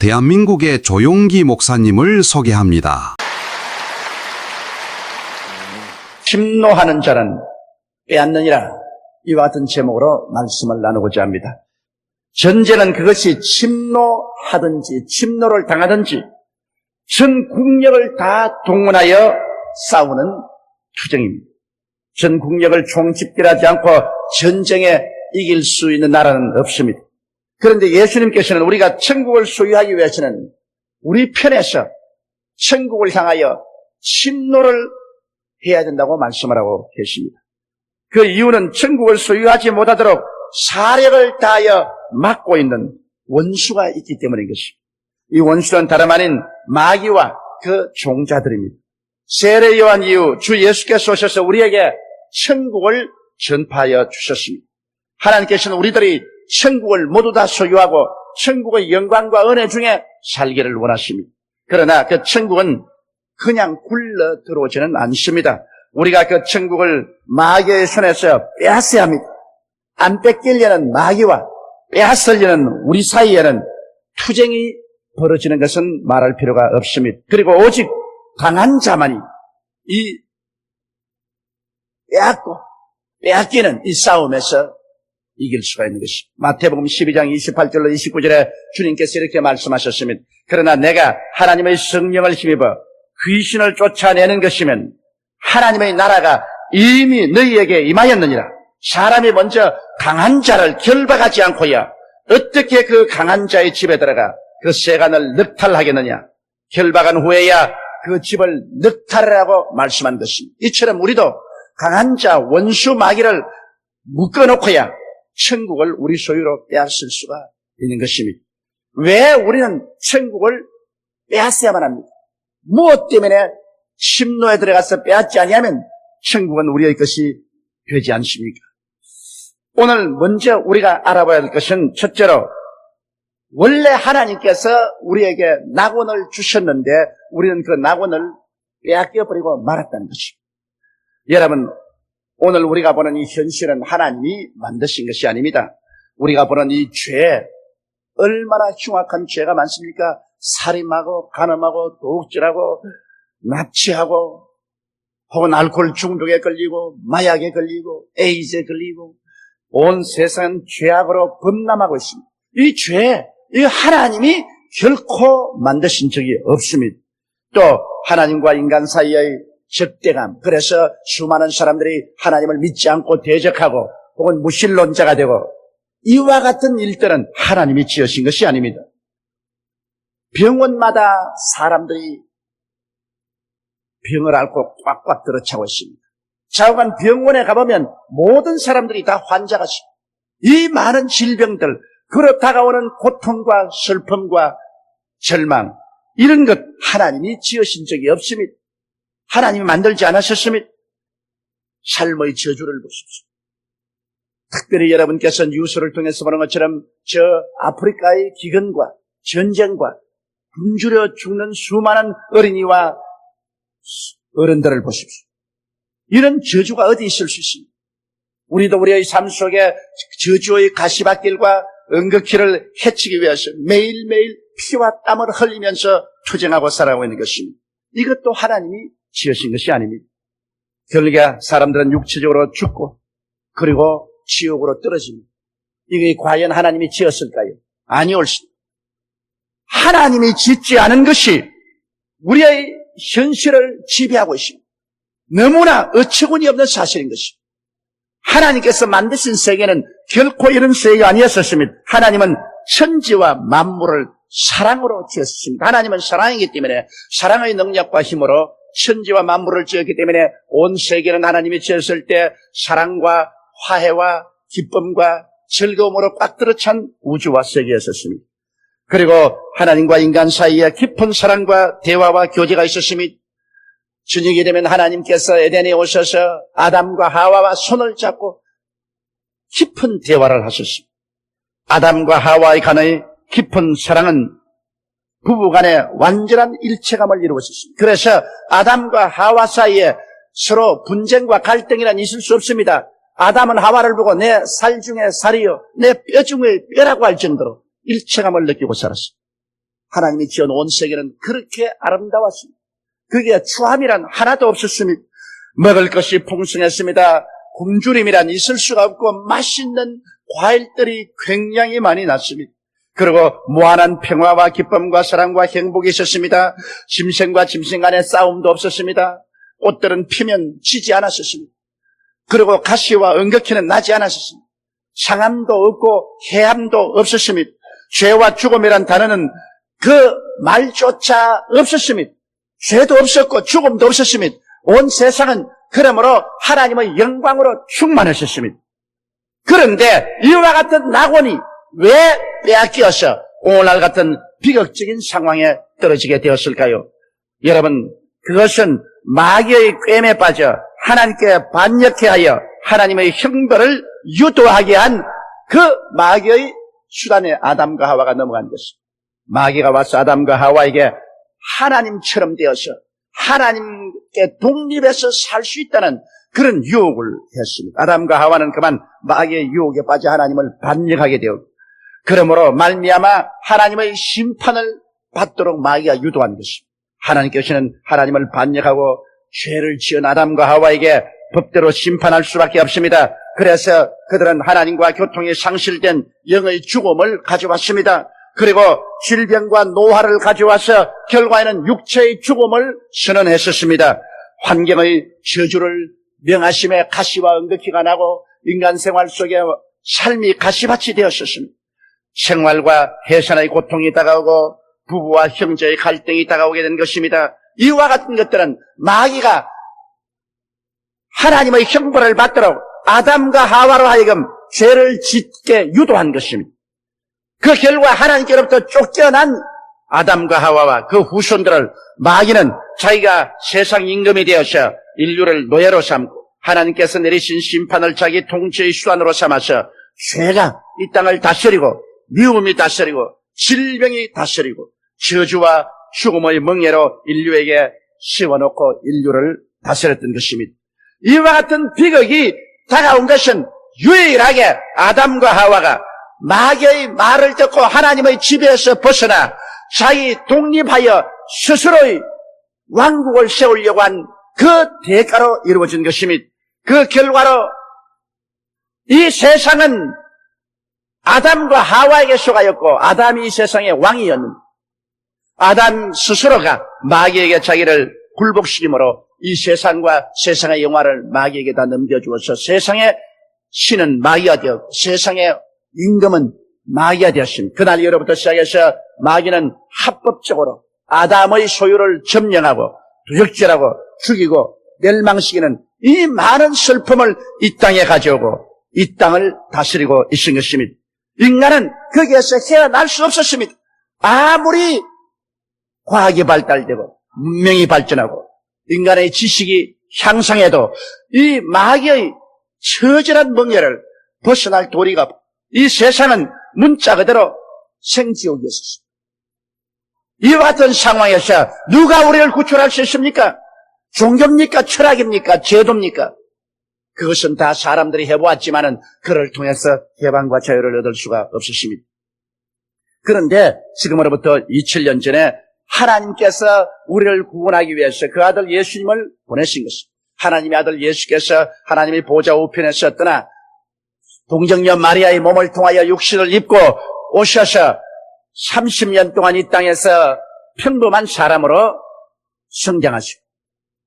대한민국의 조용기 목사님을 소개합니다. 침노하는 자는 빼앗느니라. 이와 같은 제목으로 말씀을 나누고자 합니다. 전제는 그것이 침노하든지 침노를 당하든지 전 국력을 다 동원하여 싸우는 투쟁입니다. 전 국력을 총집결하지 않고 전쟁에 이길 수 있는 나라는 없습니다. 그런데 예수님께서는 우리가 천국을 소유하기 위해서는 우리 편에서 천국을 향하여 침노를 해야 된다고 말씀을 하고 계십니다. 그 이유는 천국을 소유하지 못하도록 사력을 다하여 막고 있는 원수가 있기 때문인 것입니다. 이 원수는 다름 아닌 마귀와 그 종자들입니다. 세례 요한 이후 주 예수께서 오셔서 우리에게 천국을 전파하여 주셨습니다. 하나님께서는 우리들이 천국을 모두 다 소유하고 천국의 영광과 은혜 중에 살기를 원하십니다. 그러나 그 천국은 그냥 굴러 들어오지는 않습니다. 우리가 그 천국을 마귀의 손에서 빼앗아야 합니다. 안 뺏기려는 마귀와 빼앗으려는 우리 사이에는 투쟁이 벌어지는 것은 말할 필요가 없습니다. 그리고 오직 강한 자만이 이 빼앗고 빼앗기는 이 싸움에서 이길 수가 있는 것입니다. 마태복음 12장 28절로 29절에 주님께서 이렇게 말씀하셨습니다. 그러나 내가 하나님의 성령을 힘입어 귀신을 쫓아내는 것이면 하나님의 나라가 이미 너희에게 임하였느니라. 사람이 먼저 강한 자를 결박하지 않고야 어떻게 그 강한 자의 집에 들어가 그 세간을 늑탈하겠느냐. 결박한 후에야 그 집을 늑탈하라고 말씀한 것입니다. 이처럼 우리도 강한 자 원수 마귀를 묶어놓고야 천국을 우리 소유로 빼앗을 수가 있는 것입니다. 왜 우리는 천국을 빼앗아야만 합니까? 무엇 때문에 침노에 들어가서 빼앗지 아니하면 천국은 우리의 것이 되지 않습니까? 오늘 먼저 우리가 알아봐야 될 것은 첫째로 원래 하나님께서 우리에게 낙원을 주셨는데 우리는 그 낙원을 빼앗겨버리고 말았다는 것입니다. 여러분, 오늘 우리가 보는 이 현실은 하나님이 만드신 것이 아닙니다. 우리가 보는 이 죄, 얼마나 흉악한 죄가 많습니까? 살인하고 간음하고 도둑질하고 납치하고 혹은 알코올 중독에 걸리고 마약에 걸리고 에이즈에 걸리고 온 세상 죄악으로 범람하고 있습니다. 이 죄, 이 하나님이 결코 만드신 적이 없습니다. 또 하나님과 인간 사이의 적대감, 그래서 수많은 사람들이 하나님을 믿지 않고 대적하고 혹은 무신론자가 되고 이와 같은 일들은 하나님이 지으신 것이 아닙니다. 병원마다 사람들이 병을 앓고 꽉꽉 들어차고 있습니다. 자오간 병원에 가보면 모든 사람들이 다 환자같이 이 많은 질병들, 그로 다가오는 고통과 슬픔과 절망, 이런 것 하나님이 지으신 적이 없습니다. 하나님이 만들지 않으셨습니다. 삶의 저주를 보십시오. 특별히 여러분께서 뉴스를 통해서 보는 것처럼 저 아프리카의 기근과 전쟁과 굶주려 죽는 수많은 어린이와 어른들을 보십시오. 이런 저주가 어디 있을 수 있습니까? 우리도 우리의 삶 속에 저주의 가시밭길과 응급기를 해치기 위해서 매일매일 피와 땀을 흘리면서 투쟁하고 살아가고 있는 것입니다. 이것도 하나님이 지으신 것이 아닙니다. 결국에 사람들은 육체적으로 죽고 그리고 지옥으로 떨어집니다. 이게 과연 하나님이 지었을까요? 아니올습니다. 하나님이 짓지 않은 것이 우리의 현실을 지배하고 있습니다. 너무나 어처구니 없는 사실인 것입니다. 하나님께서 만드신 세계는 결코 이런 세계가 아니었었습니다. 하나님은 천지와 만물을 사랑으로 지었습니다. 하나님은 사랑이기 때문에 사랑의 능력과 힘으로 천지와 만물을 지었기 때문에 온 세계는 하나님이 지었을 때 사랑과 화해와 기쁨과 즐거움으로 꽉 들어찬 우주와 세계였었습니다. 그리고 하나님과 인간 사이에 깊은 사랑과 대화와 교제가 있었습니다. 저녁이 되면 하나님께서 에덴에 오셔서 아담과 하와와 손을 잡고 깊은 대화를 하셨습니다. 아담과 하와의 간의 깊은 사랑은 부부간에 완전한 일체감을 이루었습니다. 그래서 아담과 하와 사이에 서로 분쟁과 갈등이란 있을 수 없습니다. 아담은 하와를 보고 내 살 중에 살이요 내 뼈 중에 뼈라고 할 정도로 일체감을 느끼고 살았습니다. 하나님이 지어놓은 세계는 그렇게 아름다웠습니다. 그게 추함이란 하나도 없었습니다. 먹을 것이 풍성했습니다. 굶주림이란 있을 수가 없고 맛있는 과일들이 굉장히 많이 났습니다. 그리고 무한한 평화와 기쁨과 사랑과 행복이 있었습니다. 짐승과 짐승 간의 싸움도 없었습니다. 꽃들은 피면 지지 않았었습니다. 그리고 가시와 은극히는 나지 않았었습니다. 상함도 없고 해함도 없었습니다. 죄와 죽음이란 단어는 그 말조차 없었습니다. 죄도 없었고 죽음도 없었습니다. 온 세상은 그러므로 하나님의 영광으로 충만하셨습니다. 그런데 이와 같은 낙원이 왜 빼앗겨서 오늘날 같은 비극적인 상황에 떨어지게 되었을까요? 여러분, 그것은 마귀의 꿰매 빠져 하나님께 반역해 하여 하나님의 형벌을 유도하게 한 그 마귀의 수단에 아담과 하와가 넘어간 것입니다. 마귀가 와서 아담과 하와에게 하나님처럼 되어서 하나님께 독립해서 살 수 있다는 그런 유혹을 했습니다. 아담과 하와는 그만 마귀의 유혹에 빠져 하나님을 반역하게 되었고, 그러므로 말미암아 하나님의 심판을 받도록 마귀가 유도한 것입니다. 하나님께서는 하나님을 반역하고 죄를 지은 아담과 하와에게 법대로 심판할 수밖에 없습니다. 그래서 그들은 하나님과 교통이 상실된 영의 죽음을 가져왔습니다. 그리고 질병과 노화를 가져와서 결과에는 육체의 죽음을 선언했었습니다. 환경의 저주를 명하심에 가시와 은극히가 나고 인간 생활 속에 삶이 가시밭이 되었었습니다. 생활과 해산의 고통이 다가오고 부부와 형제의 갈등이 다가오게 된 것입니다. 이와 같은 것들은 마귀가 하나님의 형벌을 받도록 아담과 하와로 하여금 죄를 짓게 유도한 것입니다. 그 결과 하나님께로부터 쫓겨난 아담과 하와와 그 후손들을 마귀는 자기가 세상 임금이 되어서 인류를 노예로 삼고 하나님께서 내리신 심판을 자기 통치의 수단으로 삼아서 죄가 이 땅을 다스리고 미움이 다스리고 질병이 다스리고 저주와 죽음의 멍에로 인류에게 씌워놓고 인류를 다스렸던 것입니다. 이와 같은 비극이 다가온 것은 유일하게 아담과 하와가 마귀의 말을 듣고 하나님의 지배에서 벗어나 자기 독립하여 스스로의 왕국을 세우려고 한 그 대가로 이루어진 것입니다. 그 결과로 이 세상은 아담과 하와에게 속하였고 아담이 이 세상의 왕이었는데 아담 스스로가 마귀에게 자기를 굴복시킴으로 이 세상과 세상의 영화를 마귀에게 다 넘겨주어서 세상의 신은 마귀가 되었고 세상의 임금은 마귀가 되었습니다. 그날 이후로부터 시작해서 마귀는 합법적으로 아담의 소유를 점령하고 도적질하고 죽이고 멸망시키는 이 많은 슬픔을 이 땅에 가져오고 이 땅을 다스리고 있은 것입니다. 인간은 거기에서 헤어날 수 없었습니다. 아무리 과학이 발달되고 문명이 발전하고 인간의 지식이 향상해도 이 마귀의 처절한 멍에를 벗어날 도리가 없고 이 세상은 문자 그대로 생지옥이었습니다. 이와 같은 상황에서 누가 우리를 구출할 수 있습니까? 종교입니까? 철학입니까? 제도입니까? 그것은 다 사람들이 해보았지만은 그를 통해서 해방과 자유를 얻을 수가 없었습니다. 그런데 지금으로부터 2000년 전에 하나님께서 우리를 구원하기 위해서 그 아들 예수님을 보내신 것입니다. 하나님의 아들 예수께서 하나님의 보좌 우편에서 떠나 동정녀 마리아의 몸을 통하여 육신을 입고 오셔서 30년 동안 이 땅에서 평범한 사람으로 성장하시고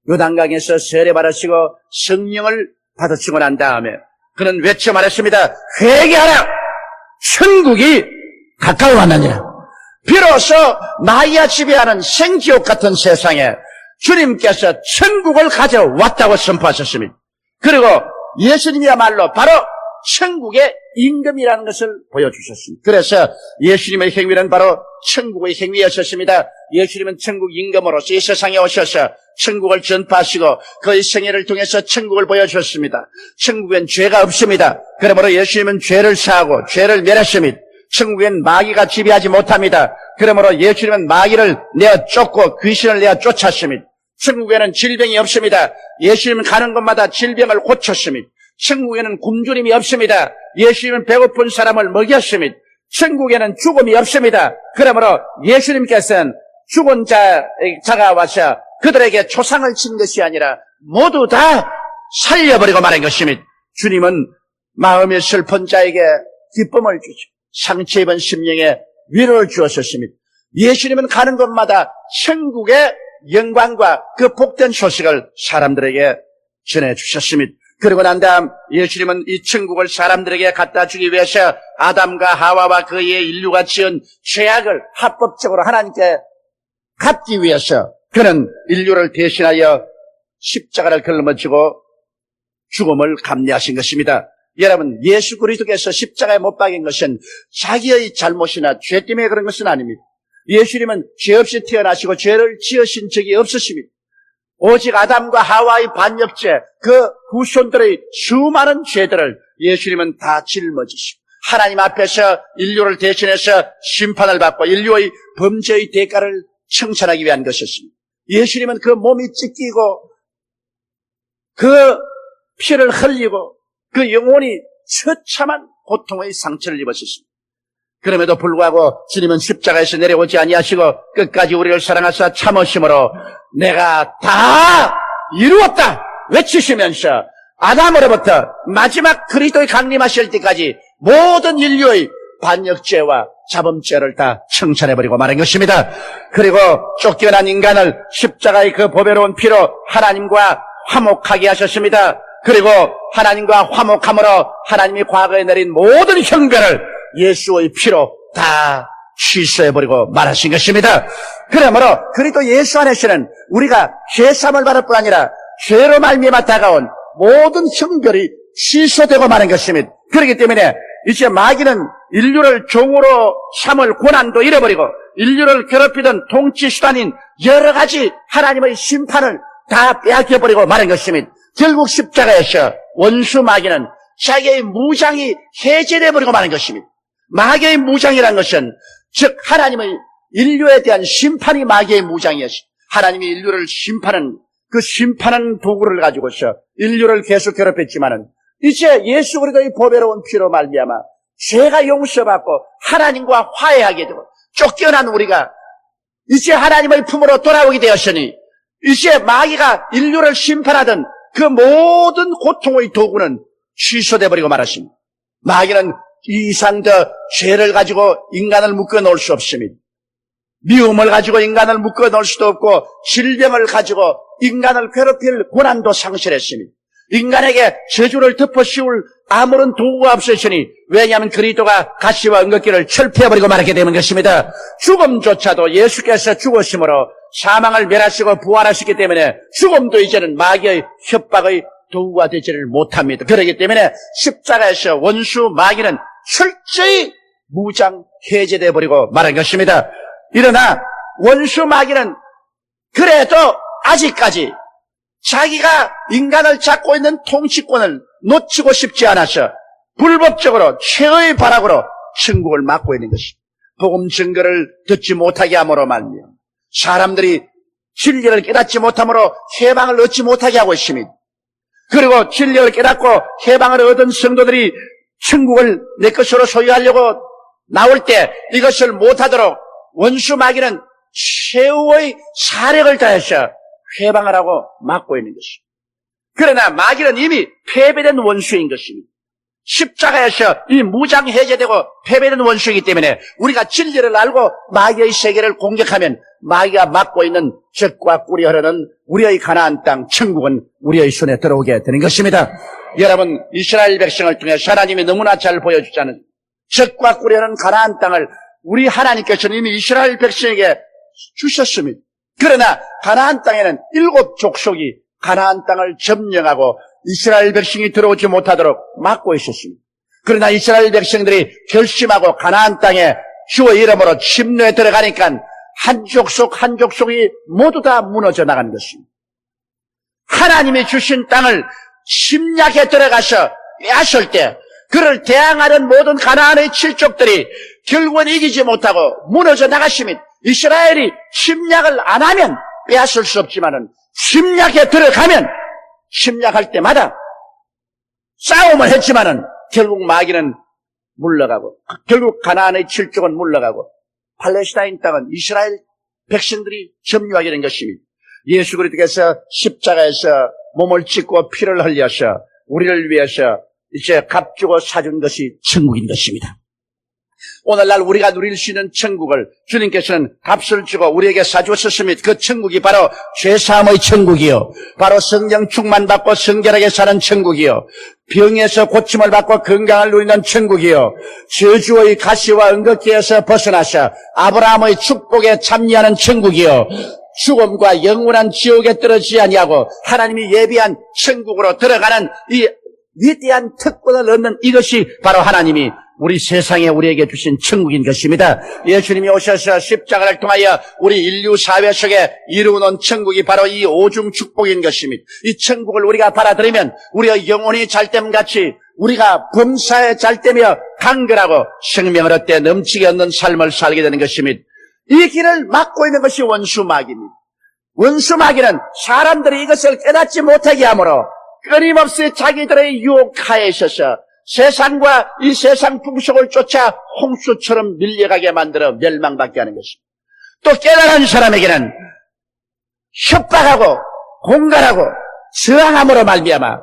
요단강에서 세례 받으시고 성령을 받으시고 난 다음에 그는 외쳐 말했습니다. 회개하라! 천국이 가까이 왔느니라. 비로소 마귀가 지배하는 생지옥 같은 세상에 주님께서 천국을 가져왔다고 선포하셨습니다. 그리고 예수님이야말로 바로 천국의 임금이라는 것을 보여주셨습니다. 그래서 예수님의 행위는 바로 천국의 행위였었습니다. 예수님은 천국 임금으로서 이 세상에 오셔서 천국을 전파하시고 그의 생애를 통해서 천국을 보여주셨습니다. 천국엔 죄가 없습니다. 그러므로 예수님은 죄를 사하고 죄를 멸했습니다. 천국엔 마귀가 지배하지 못합니다. 그러므로 예수님은 마귀를 내어 쫓고 귀신을 내어 쫓았습니다. 천국에는 질병이 없습니다. 예수님은 가는 곳마다 질병을 고쳤습니다. 천국에는 굶주림이 없습니다. 예수님은 배고픈 사람을 먹였습니다. 천국에는 죽음이 없습니다. 그러므로 예수님께서는 죽은 자가 와서 그들에게 초상을 친 것이 아니라 모두 다 살려버리고 말한 것입니다. 주님은 마음이 슬픈 자에게 기쁨을 주시고 상처 입은 심령에 위로를 주었습니다. 예수님은 가는 곳마다 천국의 영광과 그 복된 소식을 사람들에게 전해주셨습니다. 그리고 난 다음 예수님은 이 천국을 사람들에게 갖다 주기 위해서 아담과 하와와 그의 인류가 지은 죄악을 합법적으로 하나님께 갚기 위해서 그는 인류를 대신하여 십자가를 걸머지고 죽음을 감내하신 것입니다. 여러분, 예수 그리스도께서 십자가에 못 박인 것은 자기의 잘못이나 죄 때문에 그런 것은 아닙니다. 예수님은 죄 없이 태어나시고 죄를 지으신 적이 없으십니다. 오직 아담과 하와의 반역죄, 그 후손들의 수많은 죄들을 예수님은 다 짊어지시고 하나님 앞에서 인류를 대신해서 심판을 받고 인류의 범죄의 대가를 청산하기 위한 것이었습니다. 예수님은 그 몸이 찢기고 그 피를 흘리고 그 영혼이 처참한 고통의 상처를 입으셨습니다. 그럼에도 불구하고 주님은 십자가에서 내려오지 아니하시고 끝까지 우리를 사랑하사 참으심으로 내가 다 이루었다 외치시면서 아담으로부터 마지막 그리스도의 강림하실 때까지 모든 인류의 반역죄와 자범죄를 다 청산해버리고 말한 것입니다. 그리고 쫓겨난 인간을 십자가의 그 보배로운 피로 하나님과 화목하게 하셨습니다. 그리고 하나님과 화목함으로 하나님이 과거에 내린 모든 형벌을 예수의 피로 다 취소해버리고 말하신 것입니다. 그러므로 그리스도 예수 안에서는 우리가 죄사함을 받을 뿐 아니라 죄로 말미암아 다가온 모든 형벌이 취소되고 마는 것입니다. 그렇기 때문에 이제 마귀는 인류를 종으로 삼을 권한도 잃어버리고 인류를 괴롭히던 통치 수단인 여러 가지 하나님의 심판을 다 빼앗겨버리고 마는 것입니다. 결국 십자가에서 원수 마귀는 자기의 무장이 해제되어버리고 마는 것입니다. 마귀의 무장이라는 것은 즉 하나님의 인류에 대한 심판이 마귀의 무장이었습니다. 하나님이 인류를 심판하는 그 심판하는 도구를 가지고서 인류를 계속 괴롭혔지만은 이제 예수 그리스도의 보배로운 피로 말미암아 죄가 용서받고 하나님과 화해하게 되고 쫓겨난 우리가 이제 하나님의 품으로 돌아오게 되었으니 이제 마귀가 인류를 심판하던 그 모든 고통의 도구는 취소돼 버리고 말았습니다. 마귀는 이 이상 더 죄를 가지고 인간을 묶어 놓을 수 없습니다. 미움을 가지고 인간을 묶어 놓을 수도 없고 질병을 가지고 인간을 괴롭힐 권한도 상실했습니다. 인간에게 저주를 덮어 씌울 아무런 도구가 없으시니 왜냐하면 그리스도가 가시와 은극기를 철폐해버리고 말하게 되는 것입니다. 죽음조차도 예수께서 죽으심으로 사망을 멸하시고 부활하시기 때문에 죽음도 이제는 마귀의 협박의 도구가 되지를 못합니다. 그렇기 때문에 십자가에서 원수 마귀는 철저히 무장 해제되어 버리고 말한 것입니다. 그러나 원수 마귀는 그래도 아직까지 자기가 인간을 잡고 있는 통치권을 놓치고 싶지 않아서 불법적으로 최의 발악으로 천국을 막고 있는 것입니다. 복음 증거를 듣지 못하게 함으로 말미암아 사람들이 진리를 깨닫지 못함으로 해방을 얻지 못하게 하고 있습니다. 그리고 진리를 깨닫고 해방을 얻은 성도들이 천국을 내 것으로 소유하려고 나올 때 이것을 못하도록 원수 마귀는 최후의 사력을 다해서 해방을 하고 막고 있는 것입니다. 그러나 마귀는 이미 패배된 원수인 것입니다. 십자가에서 이 무장 해제되고 패배된 원수이기 때문에 우리가 진리를 알고 마귀의 세계를 공격하면 마귀가 막고 있는 젖과 꿀이 흐르는 우리의 가나안 땅 천국은 우리의 손에 들어오게 되는 것입니다. 여러분, 이스라엘 백성을 통해 하나님이 너무나 잘 보여주자는 젖과 꿀이 흐르는 가나안 땅을 우리 하나님께서는 이미 이스라엘 백성에게 주셨습니다. 그러나 가나안 땅에는 7 족속이 가나안 땅을 점령하고 이스라엘 백성이 들어오지 못하도록 막고 있었습니다. 그러나 이스라엘 백성들이 결심하고 가나안 땅에 주의 이름으로 침노에 들어가니까 한 족속 한 족속이 모두 다 무너져 나간 것입니다. 하나님이 주신 땅을 침략에 들어가서 빼앗을 때 그를 대항하는 모든 가나안의 7족들이 결국은 이기지 못하고 무너져 나갔습니다. 이스라엘이 침략을 안 하면 빼앗을 수 없지만은 침략에 들어가면 침략할 때마다 싸움을 했지만은 결국 마귀는 물러가고 결국 가나안의 7족은 물러가고 팔레스타인 땅은 이스라엘 백성들이 점유하게 된 것입니다. 예수 그리스도께서 십자가에서 몸을 찢고 피를 흘려서 우리를 위해서 이제 값주고 사준 것이 천국인 것입니다. 오늘날 우리가 누릴 수 있는 천국을 주님께서는 값을 주고 우리에게 사주셨습니다. 그 천국이 바로 죄사함의 천국이요, 바로 성령 충만받고 성결하게 사는 천국이요, 병에서 고침을 받고 건강을 누리는 천국이요, 저주의 가시와 은극기에서 벗어나서 아브라함의 축복에 참여하는 천국이요, 죽음과 영원한 지옥에 떨어지지 아니하고 하나님이 예비한 천국으로 들어가는 이 위대한 특권을 얻는 이것이 바로 하나님이 우리 세상에 우리에게 주신 천국인 것입니다. 예수님이 오셔서 십자가를 통하여 우리 인류 사회 속에 이루어놓은 천국이 바로 이 오중 축복인 것입니다. 이 천국을 우리가 받아들이면 우리가 영혼이 잘됨같이 우리가 범사에 잘되며 강건하고 생명을 얻되 넘치게 얻는 삶을 살게 되는 것입니다. 이 길을 막고 있는 것이 원수마귀입니다. 원수마귀는 사람들이 이것을 깨닫지 못하게 하므로 끊임없이 자기들의 유혹하에 있어서 세상과 이 세상 풍속을 쫓아 홍수처럼 밀려가게 만들어 멸망받게 하는 것입니다. 또 깨달은 사람에게는 협박하고 공갈하고 저항함으로 말미암아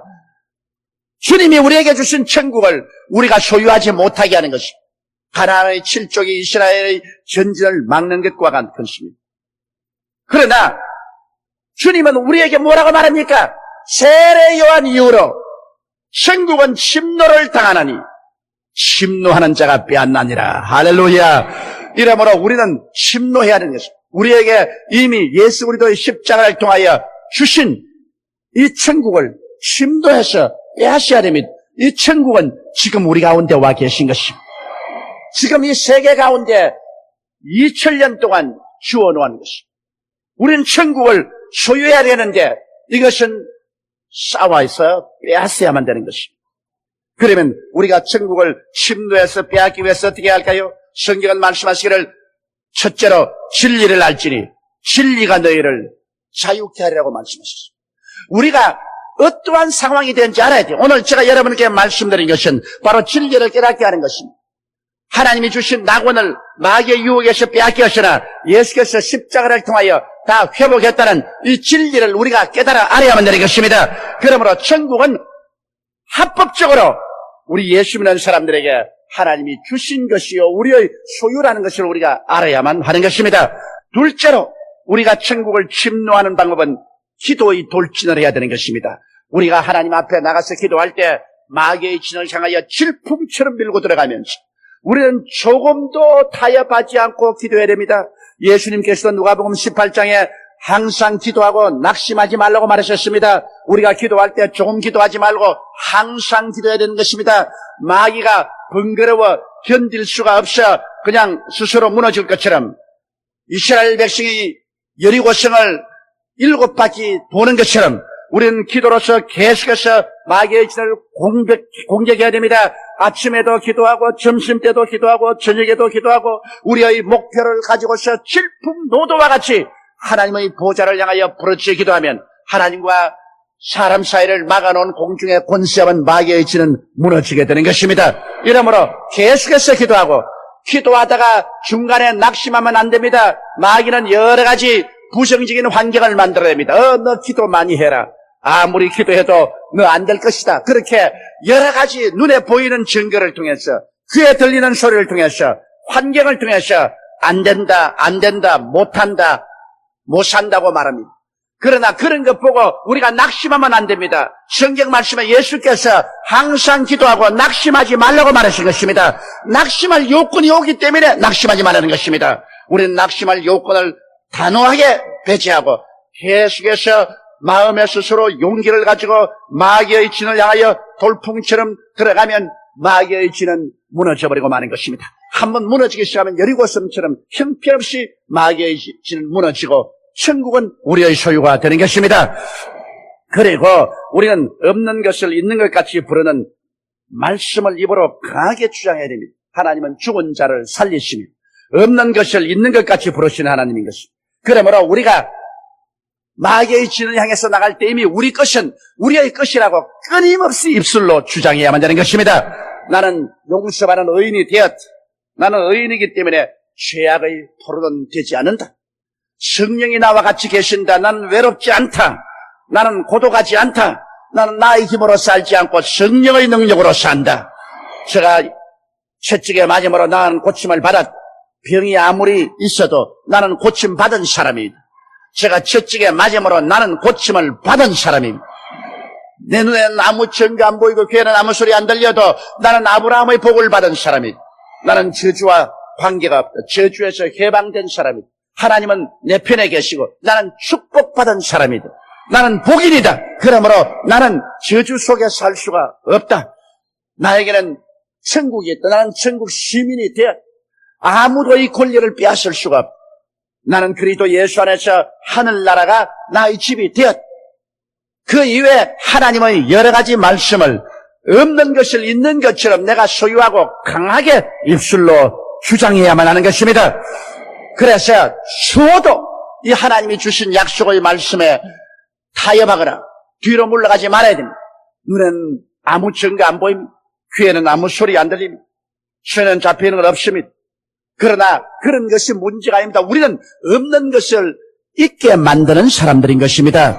주님이 우리에게 주신 천국을 우리가 소유하지 못하게 하는 것입니다. 가나안의 7족이 이스라엘의 전진을 막는 것과 같은 것입니다. 그러나 주님은 우리에게 뭐라고 말합니까? 세례 요한 이후로 천국은 침노를 당하나니 침노하는 자가 빼앗나니라. 할렐루야. 이러므로 우리는 침노해야 하는 것입니다. 우리에게 이미 예수 그리스도의 십자가를 통하여 주신 이 천국을 침노해서 빼앗아야 됩니다. 이 천국은 지금 우리 가운데 와 계신 것입니다. 지금 이 세계 가운데 2000년 동안 주어놓은 것입니다. 우리는 천국을 소유해야 되는데 이것은 싸워서 빼앗아야만 되는 것입니다. 그러면 우리가 천국을 침노해서 빼앗기 위해서 어떻게 할까요? 성경은 말씀하시기를 첫째로 진리를 알지니 진리가 너희를 자유케 하리라고 말씀하셨습니다. 우리가 어떠한 상황이 되는지 알아야 돼요. 오늘 제가 여러분께 말씀드린 것은 바로 진리를 깨닫게 하는 것입니다. 하나님이 주신 낙원을 마귀의 유혹에서 빼앗게 하시나 예수께서 십자가를 통하여 다 회복했다는 이 진리를 우리가 깨달아 알아야만 되는 것입니다. 그러므로 천국은 합법적으로 우리 예수 믿는 사람들에게 하나님이 주신 것이요 우리의 소유라는 것을 우리가 알아야만 하는 것입니다. 둘째로 우리가 천국을 침노하는 방법은 기도의 돌진을 해야 되는 것입니다. 우리가 하나님 앞에 나가서 기도할 때 마귀의 진을 향하여 질풍처럼 밀고 들어가면서 우리는 조금도 타협하지 않고 기도해야 됩니다. 예수님께서 누가복음 18장에 항상 기도하고 낙심하지 말라고 말하셨습니다. 우리가 기도할 때 조금 기도하지 말고 항상 기도해야 되는 것입니다. 마귀가 번거로워 견딜 수가 없어 그냥 스스로 무너질 것처럼 이스라엘 백성이 여리고성을 7바퀴 도는 것처럼 우리는 기도로서 계속해서 마귀의 진을 공격해야 됩니다. 아침에도 기도하고 점심때도 기도하고 저녁에도 기도하고 우리의 목표를 가지고서 질풍노도와 같이 하나님의 보좌를 향하여 부르짖어 기도하면 하나님과 사람 사이를 막아놓은 공중의 권세와 마귀의 진은 무너지게 되는 것입니다. 이러므로 계속해서 기도하고 기도하다가 중간에 낙심하면 안 됩니다. 마귀는 여러 가지 부정적인 환경을 만들어냅니다. 너 기도 많이 해라. 아무리 기도해도 너 안 될 것이다. 그렇게 여러 가지 눈에 보이는 증거를 통해서 귀에 들리는 소리를 통해서 환경을 통해서 안 된다, 못한다, 못 산다고 말합니다. 그러나 그런 것 보고 우리가 낙심하면 안 됩니다. 성경 말씀에 예수께서 항상 기도하고 낙심하지 말라고 말하신 것입니다. 낙심할 요건이 오기 때문에 낙심하지 말라는 것입니다. 우리는 낙심할 요건을 단호하게 배제하고 계속해서 마음의 스스로 용기를 가지고 마귀의 진을 향하여 돌풍처럼 들어가면 마귀의 진은 무너져버리고 마는 것입니다. 한번 무너지기 시작하면 여리고성처럼 형편없이 마귀의 진은 무너지고 천국은 우리의 소유가 되는 것입니다. 그리고 우리는 없는 것을 있는 것 같이 부르는 말씀을 입으로 강하게 주장해야 됩니다. 하나님은 죽은 자를 살리시며 없는 것을 있는 것 같이 부르시는 하나님인 것입니다. 그러므로 우리가 마귀의 진을 향해서 나갈 때 이미 우리 것은 우리의 것이라고 끊임없이 입술로 주장해야만 되는 것입니다. 나는 용서받은 의인이 되었다. 나는 의인이기 때문에 죄악의 포로는 되지 않는다. 성령이 나와 같이 계신다. 나는 외롭지 않다. 나는 고독하지 않다. 나는 나의 힘으로 살지 않고 성령의 능력으로 산다. 제가 채찍에 맞음으로 나는 고침을 받았다. 병이 아무리 있어도 나는 고침 받은 사람이다. 제가 채찍에 맞음으로 나는 고침을 받은 사람입니다. 내 눈에는 아무 증거 안 보이고 귀에는 아무 소리 안 들려도 나는 아브라함의 복을 받은 사람이다. 나는 저주와 관계가 없다. 저주에서 해방된 사람이다. 하나님은 내 편에 계시고 나는 축복받은 사람이다. 나는 복인이다. 그러므로 나는 저주 속에 살 수가 없다. 나에게는 천국이 있다. 나는 천국 시민이 되었다. 아무도 이 권리를 빼앗을 수가 없다. 나는 그리스도 예수 안에서 하늘나라가 나의 집이 되었다. 그 이외에 하나님의 여러 가지 말씀을 없는 것을 있는 것처럼 내가 소유하고 강하게 입술로 주장해야만 하는 것입니다. 그래서 수호도 이 하나님이 주신 약속의 말씀에 타협하거나 뒤로 물러가지 말아야 됩니다. 눈에는 아무 증거 안 보입니다. 귀에는 아무 소리 안 들립니다. 손에는 잡히는 건 없습니다. 그러나 그런 것이 문제가 아닙니다. 우리는 없는 것을 있게 만드는 사람들인 것입니다.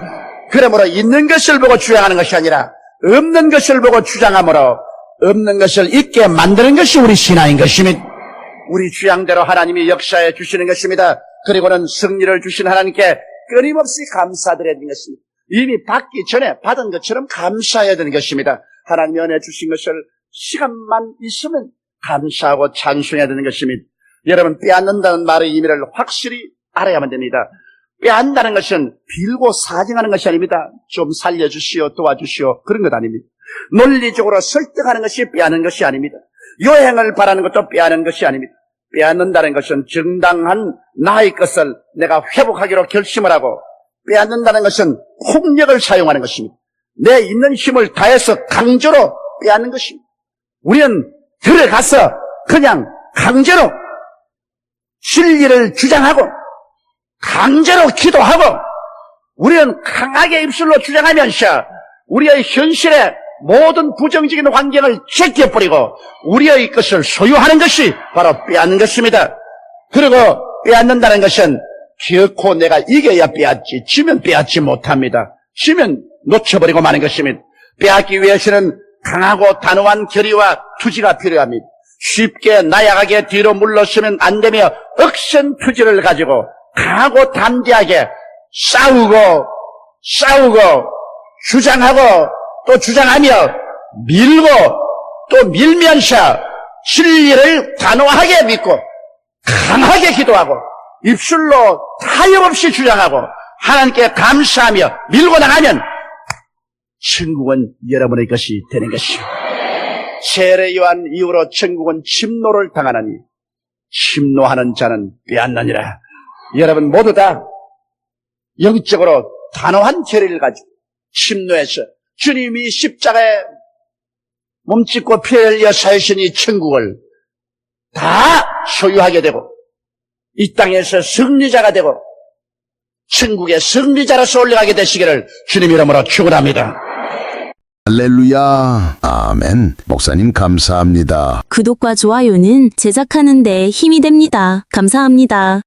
그러므로 있는 것을 보고 주장하는 것이 아니라 없는 것을 보고 주장함으로 없는 것을 있게 만드는 것이 우리 신앙인 것입니다. 우리 주장대로 하나님이 역사해 주시는 것입니다. 그리고는 승리를 주신 하나님께 끊임없이 감사드려야 되는 것입니다. 이미 받기 전에 받은 것처럼 감사해야 되는 것입니다. 하나님이 은혜 주신 것을 시간만 있으면 감사하고 찬송해야 되는 것입니다. 여러분, 빼앗는다는 말의 의미를 확실히 알아야만 됩니다. 빼앗는다는 것은 빌고 사정하는 것이 아닙니다. 좀 살려주시오, 도와주시오, 그런 것 아닙니다. 논리적으로 설득하는 것이 빼앗는 것이 아닙니다. 요행을 바라는 것도 빼앗는 것이 아닙니다. 빼앗는다는 것은 정당한 나의 것을 내가 회복하기로 결심을 하고, 빼앗는다는 것은 폭력을 사용하는 것입니다. 내 있는 힘을 다해서 강제로 빼앗는 것입니다. 우리는 들어가서 그냥 강제로 진리를 주장하고 강제로 기도하고 우리는 강하게 입술로 주장하면서 우리의 현실의 모든 부정적인 환경을 제껴버리고 우리의 것을 소유하는 것이 바로 빼앗는 것입니다. 그리고 빼앗는다는 것은 결코 내가 이겨야 빼앗지, 지면 빼앗지 못합니다. 지면 놓쳐버리고 마는 것입니다. 빼앗기 위해서는 강하고 단호한 결의와 투지가 필요합니다. 쉽게 나약하게 뒤로 물러서면 안 되며 억센 투지를 가지고 강하고 담대하게 싸우고 주장하고 또 주장하며 밀고 또 밀면서 진리를 단호하게 믿고 강하게 기도하고 입술로 타협 없이 주장하고 하나님께 감사하며 밀고 나가면 천국은 여러분의 것이 되는 것이요. 세례 요한 이후로 천국은 침노를 당하나니 침노하는 자는 빼앗느니라. 여러분 모두 다 영적으로 단호한 결의를 가지고 침노해서 주님이 십자가에 몸짓고 피 흘려 사신 이 천국을 다 소유하게 되고 이 땅에서 승리자가 되고 천국의 승리자로서 올라가게 되시기를 주님 이름으로 축원합니다. 할렐루야. 아멘. 목사님 감사합니다. 구독과 좋아요는 제작하는 데 힘이 됩니다. 감사합니다.